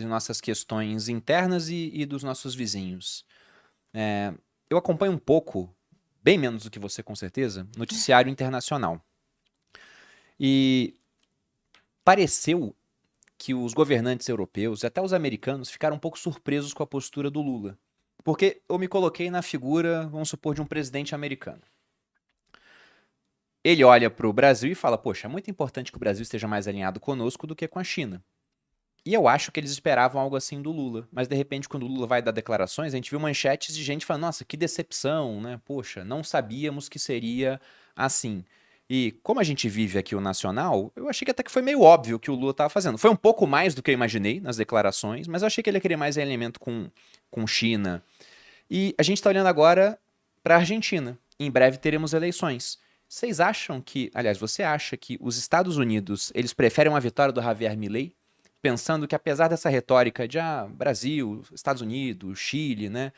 e nossas questões internas e dos nossos vizinhos. Eu acompanho um pouco, bem menos do que você com certeza, noticiário internacional. E pareceu que os governantes europeus e até os americanos ficaram um pouco surpresos com a postura do Lula. Porque eu me coloquei na figura, vamos supor, de um presidente americano. Ele olha para o Brasil e fala, poxa, é muito importante que o Brasil esteja mais alinhado conosco do que com a China. E eu acho que eles esperavam algo assim do Lula. Mas, de repente, quando o Lula vai dar declarações, a gente viu manchetes de gente falando, nossa, que decepção, né? Poxa, não sabíamos que seria assim. E como a gente vive aqui o nacional, eu achei que até que foi meio óbvio o que o Lula estava fazendo. Foi um pouco mais do que eu imaginei nas declarações, mas eu achei que ele ia querer mais alinhamento com China. E a gente está olhando agora para a Argentina. Em breve teremos eleições. Vocês acham que, aliás, você acha que os Estados Unidos, eles preferem uma vitória do Javier Milei? Pensando que apesar dessa retórica de Brasil, Estados Unidos, Chile, né?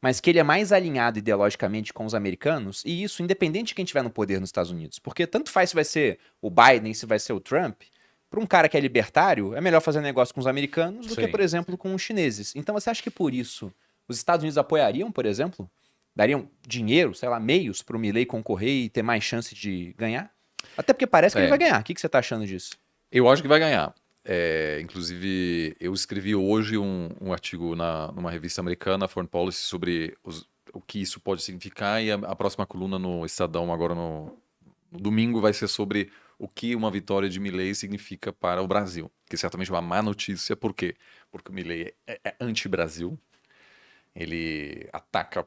Mas que ele é mais alinhado ideologicamente com os americanos, e isso independente de quem estiver no poder nos Estados Unidos. Porque tanto faz se vai ser o Biden, se vai ser o Trump, para um cara que é libertário, é melhor fazer negócio com os americanos do que, por Sim. exemplo, com os chineses. Então você acha que por isso os Estados Unidos apoiariam, por exemplo? Dariam dinheiro, sei lá, meios para o Milei concorrer e ter mais chance de ganhar? Até porque parece que ele vai É, ganhar. O que você está achando disso? eu acho que vai ganhar. Inclusive, eu escrevi hoje um artigo numa revista americana, Foreign Policy, sobre o que isso pode significar, e a próxima coluna no Estadão, agora no domingo, vai ser sobre o que uma vitória de Milei significa para o Brasil. Que certamente é uma má notícia, por quê? Porque o Milei é anti-Brasil, ele ataca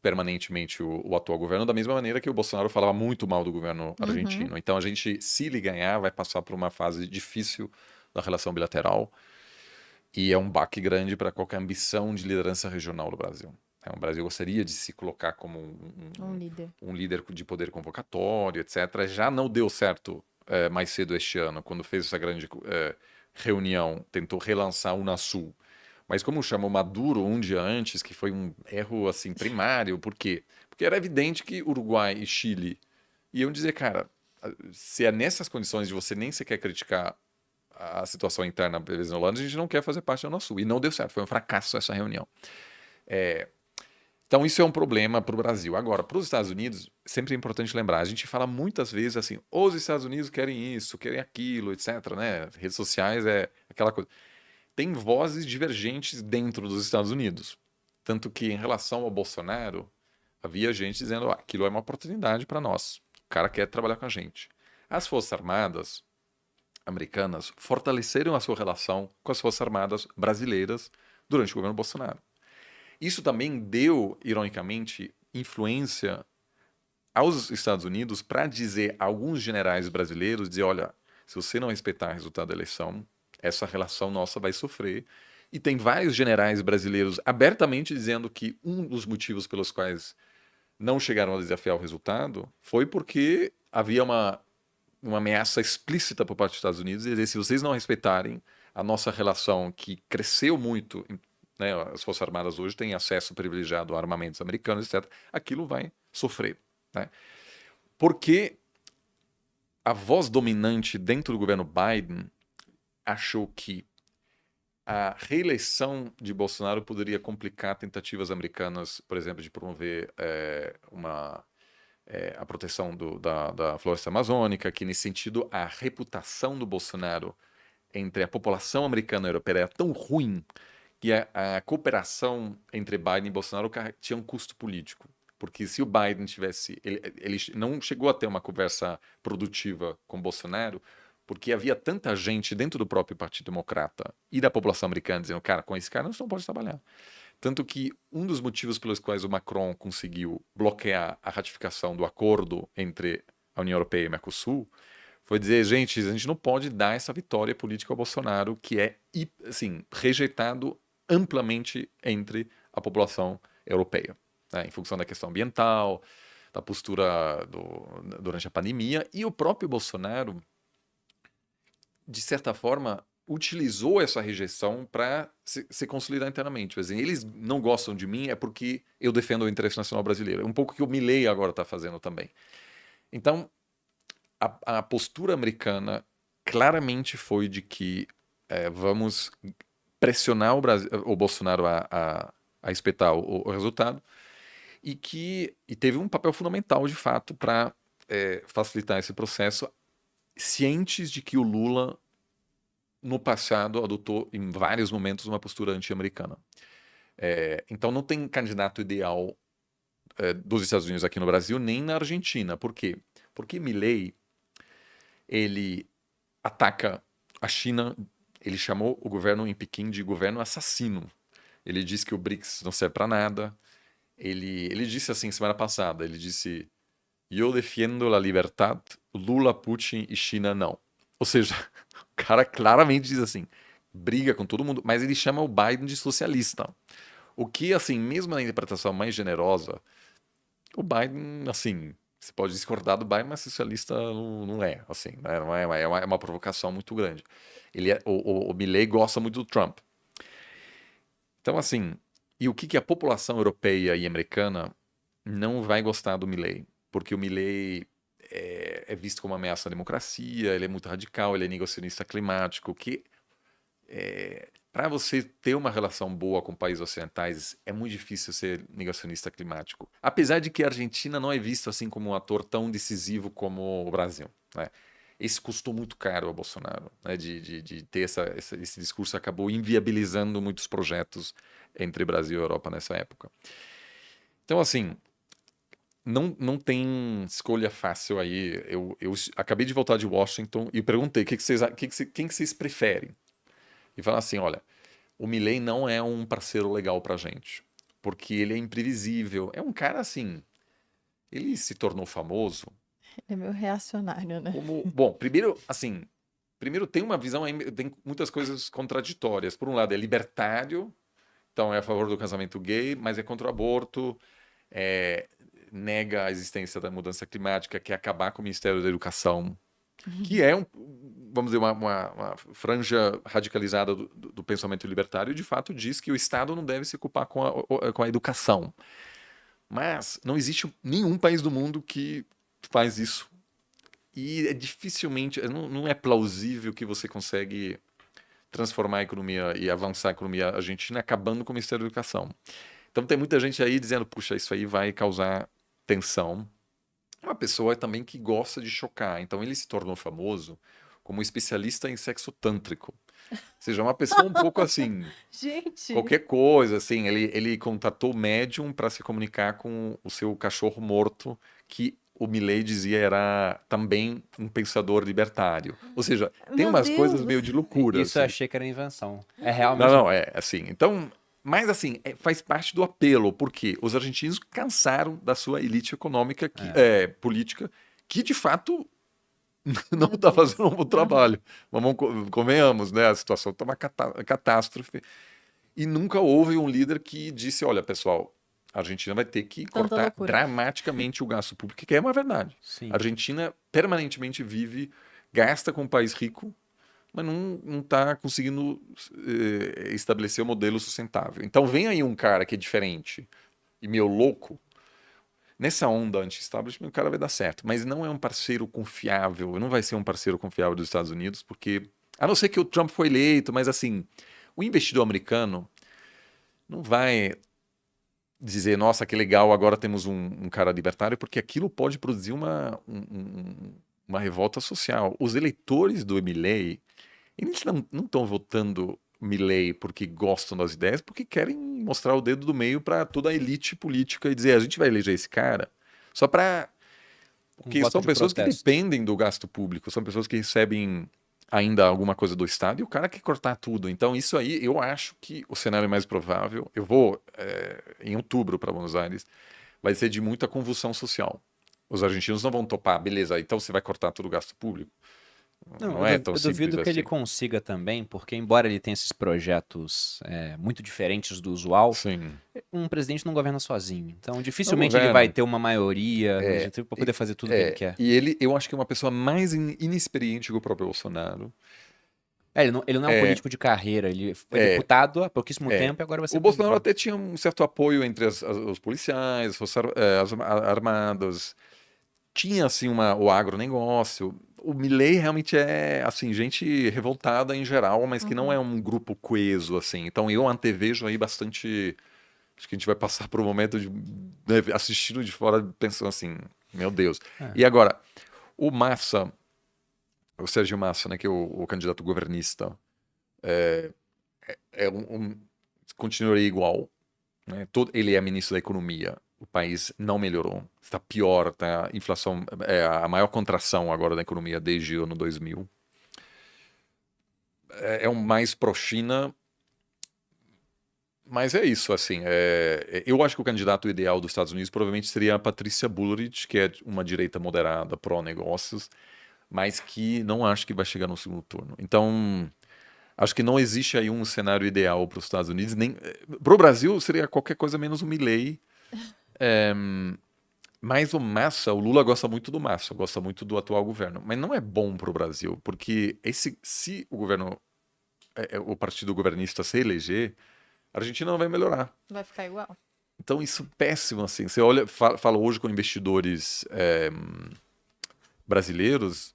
permanentemente o atual governo, da mesma maneira que o Bolsonaro falava muito mal do governo Uhum. argentino. Então a gente, se ele ganhar, vai passar por uma fase difícil da relação bilateral e é um baque grande para qualquer ambição de liderança regional do Brasil. O Brasil gostaria de se colocar como Um líder. um líder de poder convocatório, etc. Já não deu certo mais cedo este ano, quando fez essa grande reunião, tentou relançar o Unasul. Mas como chamou Maduro um dia antes, que foi um erro assim primário, por quê? Porque era evidente que Uruguai e Chile iam dizer, cara, se é nessas condições de você nem sequer criticar a situação interna venezuelana, a gente não quer fazer parte da Unasul. E não deu certo, foi um fracasso essa reunião. Então isso é um problema para o Brasil. Agora, para os Estados Unidos, sempre é importante lembrar, a gente fala muitas vezes assim, os Estados Unidos querem isso, querem aquilo, etc, né? Redes sociais é aquela coisa. Tem vozes divergentes dentro dos Estados Unidos. Tanto que, em relação ao Bolsonaro, havia gente dizendo: aquilo é uma oportunidade para nós. O cara quer trabalhar com a gente. As Forças Armadas americanas fortaleceram a sua relação com as Forças Armadas brasileiras durante o governo Bolsonaro. Isso também deu, ironicamente, influência aos Estados Unidos para dizer a alguns generais brasileiros, dizer, olha, se você não respeitar o resultado da eleição, essa relação nossa vai sofrer. E tem vários generais brasileiros abertamente dizendo que um dos motivos pelos quais não chegaram a desafiar o resultado foi porque havia uma ameaça explícita por parte dos Estados Unidos de dizer, se vocês não respeitarem a nossa relação que cresceu muito, né, as Forças Armadas hoje têm acesso privilegiado a armamentos americanos, etc., aquilo vai sofrer. Né? Porque a voz dominante dentro do governo Biden achou que a reeleição de Bolsonaro poderia complicar tentativas americanas, por exemplo, de promover a proteção da floresta amazônica, que nesse sentido a reputação do Bolsonaro entre a população americana e europeia era tão ruim que a cooperação entre Biden e Bolsonaro tinha um custo político. Porque se o Biden tivesse. Ele não chegou a ter uma conversa produtiva com Bolsonaro, porque havia tanta gente dentro do próprio Partido Democrata e da população americana dizendo, cara, com esse cara você não pode trabalhar. Tanto que um dos motivos pelos quais o Macron conseguiu bloquear a ratificação do acordo entre a União Europeia e o Mercosul foi dizer, gente, a gente não pode dar essa vitória política ao Bolsonaro, que é assim, rejeitado amplamente entre a população europeia, né, em função da questão ambiental, da postura durante a pandemia, e o próprio Bolsonaro, de certa forma, utilizou essa rejeição para se consolidar internamente. Quer dizer, eles não gostam de mim é porque eu defendo o interesse nacional brasileiro. É um pouco o que o Milei agora está fazendo também. Então, a postura americana claramente foi de que vamos pressionar o Bolsonaro a espetar o resultado, e teve um papel fundamental, de fato, para facilitar esse processo, cientes de que o Lula, no passado, adotou em vários momentos uma postura anti-americana. Então não tem candidato ideal dos Estados Unidos aqui no Brasil, nem na Argentina. Por quê? Porque Milei, ele ataca a China, ele chamou o governo em Pequim de governo assassino. Ele disse que o BRICS não serve para nada. Ele disse assim semana passada, ele disse: "Eu defendo a liberdade, Lula, Putin e China não." Ou seja, o cara claramente diz assim, briga com todo mundo, mas ele chama o Biden de socialista. O que, assim, mesmo na interpretação mais generosa, o Biden, assim, você pode discordar do Biden, mas socialista não é, assim, né? Não é uma provocação muito grande. O Milei gosta muito do Trump. Então, assim, e o que a população europeia e americana não vai gostar do Milei? Porque o Milei é visto como uma ameaça à democracia, ele é muito radical, ele é negacionista climático, que para você ter uma relação boa com países ocidentais, é muito difícil ser negacionista climático. Apesar de que a Argentina não é vista assim como um ator tão decisivo como o Brasil, né? Esse custou muito caro ao Bolsonaro, né? De ter esse discurso, acabou inviabilizando muitos projetos entre Brasil e Europa nessa época. Então, assim, não tem escolha fácil aí. Eu acabei de voltar de Washington e perguntei quem que vocês preferem. E falaram assim, olha, o Milei não é um parceiro legal pra gente, porque ele é imprevisível. É um cara assim, ele se tornou famoso Ele é meio reacionário, né? como... Bom, primeiro, assim, tem uma visão, tem muitas coisas contraditórias. Por um lado, é libertário, então é a favor do casamento gay, mas é contra o aborto, nega a existência da mudança climática, quer acabar com o Ministério da Educação, que é, vamos dizer, uma franja radicalizada do pensamento libertário, e de fato diz que o Estado não deve se ocupar com a educação. Mas não existe nenhum país do mundo que faz isso. E dificilmente, não é plausível que você consegue transformar a economia e avançar a economia argentina acabando com o Ministério da Educação. Então tem muita gente aí dizendo, puxa, isso aí vai causar tensão. Uma pessoa também que gosta de chocar. Então ele se tornou famoso como especialista em sexo tântrico. Ou seja, uma pessoa um pouco assim, Gente, qualquer coisa, assim. Ele contatou médium para se comunicar com o seu cachorro morto, que o Milei dizia era também um pensador libertário. Ou seja, tem meu umas coisas meio Deus. de loucura. Isso eu Assim. achei que era invenção. É realmente. Não, é assim. Então, mas assim, faz parte do apelo, porque os argentinos cansaram da sua elite econômica, política, que de fato não está fazendo um bom trabalho. Vamos convenhamos, né? A situação está uma catástrofe. E nunca houve um líder que disse, olha, pessoal, a Argentina vai ter que Tanta cortar loucura. dramaticamente o gasto público, que é uma verdade. Sim. A Argentina permanentemente gasta com um país rico, mas não está conseguindo estabelecer um modelo sustentável. Então vem aí um cara que é diferente e meio louco, nessa onda anti-establishment o cara vai dar certo, mas não é um parceiro confiável, não vai ser um parceiro confiável dos Estados Unidos, porque, a não ser que o Trump foi eleito, mas assim, o investidor americano não vai dizer, nossa, que legal, agora temos um cara libertário, porque aquilo pode produzir uma revolta social. Os eleitores do Milei, eles não estão votando Milei porque gostam das ideias, porque querem mostrar o dedo do meio para toda a elite política e dizer, a gente vai eleger esse cara só para... Porque voto são de pessoas que protesto. dependem do gasto público, são pessoas que recebem ainda alguma coisa do Estado, e o cara quer cortar tudo. Então, isso aí, eu acho que o cenário mais provável, eu vou em outubro para Buenos Aires, vai ser de muita convulsão social. Os argentinos não vão topar, beleza, então você vai cortar todo o gasto público. Não é tão Eu simples duvido que ele assim. consiga também, porque embora ele tenha esses projetos muito diferentes do usual, Sim. um presidente não governa sozinho. Então, dificilmente ele governa. vai ter uma maioria no legislativo para poder fazer tudo o que ele quer. E eu acho que é uma pessoa mais inexperiente que o próprio Bolsonaro. Ele não é um político de carreira, ele foi deputado há pouquíssimo tempo e agora vai ser O Bolsonaro presidente. até tinha um certo apoio entre os policiais, as armadas, tinha assim o agronegócio. o Milei realmente é, assim, gente revoltada em geral, mas que não é um grupo coeso, assim. Então eu antevejo aí bastante. Acho que a gente vai passar por um momento de, né, assistindo de fora, pensando assim, meu Deus. É. E agora, o Massa, o Sérgio Massa, né, que é o candidato governista, continuaria igual, né? Ele é ministro da Economia. O país não melhorou, está pior, tá? A inflação é a maior contração agora da economia desde o ano 2000. É um mais pró-China, mas é isso, assim. Eu acho que o candidato ideal dos Estados Unidos provavelmente seria a Patrícia Bullrich, que é uma direita moderada, pró-negócios, mas que não acho que vai chegar no segundo turno. Então, acho que não existe aí um cenário ideal para os Estados Unidos. Nem para o Brasil seria qualquer coisa menos o Milei. Mas o Massa, o Lula gosta muito do Massa, gosta muito do atual governo. Mas não é bom para o Brasil, porque se o governo, o partido governista se eleger, a Argentina não vai melhorar. Vai ficar igual. Então isso é péssimo, assim. Você olha, fala hoje com investidores brasileiros,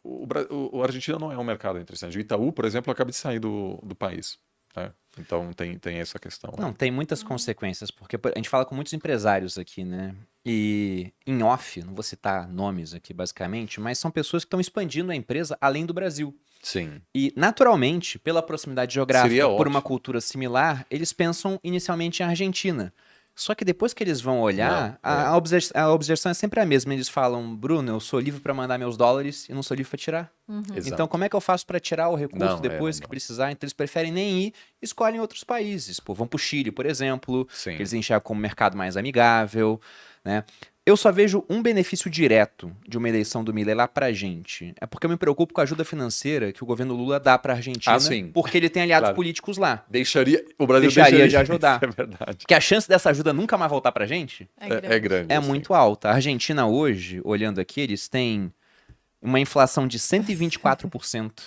o Argentina não é um mercado interessante. O Itaú, por exemplo, acaba de sair do país, né? Então tem essa questão. Não, tem muitas consequências, porque a gente fala com muitos empresários aqui, né? E em off, não vou citar nomes aqui basicamente, mas são pessoas que estão expandindo a empresa além do Brasil. Sim. E, naturalmente, pela proximidade geográfica, Seria por uma ótimo. cultura similar, eles pensam inicialmente em Argentina. Só que depois que eles vão olhar, Não, é. a objeção é sempre a mesma. Eles falam, Bruno, eu sou livre para mandar meus dólares e não sou livre para tirar. Exato. Então, como é que eu faço para tirar o recurso Não, depois não que dá. precisar? Então, eles preferem nem ir, escolhem outros países. Pô, vão para o Chile, por exemplo, Sim. que eles enxergam como um mercado mais amigável, né? Eu só vejo um benefício direto de uma eleição do Milei lá pra gente. É porque eu me preocupo com a ajuda financeira que o governo Lula dá pra Argentina, sim. porque ele tem aliados Claro. políticos lá. O Brasil Deixaria de ajudar. Isso é verdade. Que a chance dessa ajuda nunca mais voltar pra gente É grande. é assim. muito alta. A Argentina hoje, olhando aqui, eles têm uma inflação de 124%.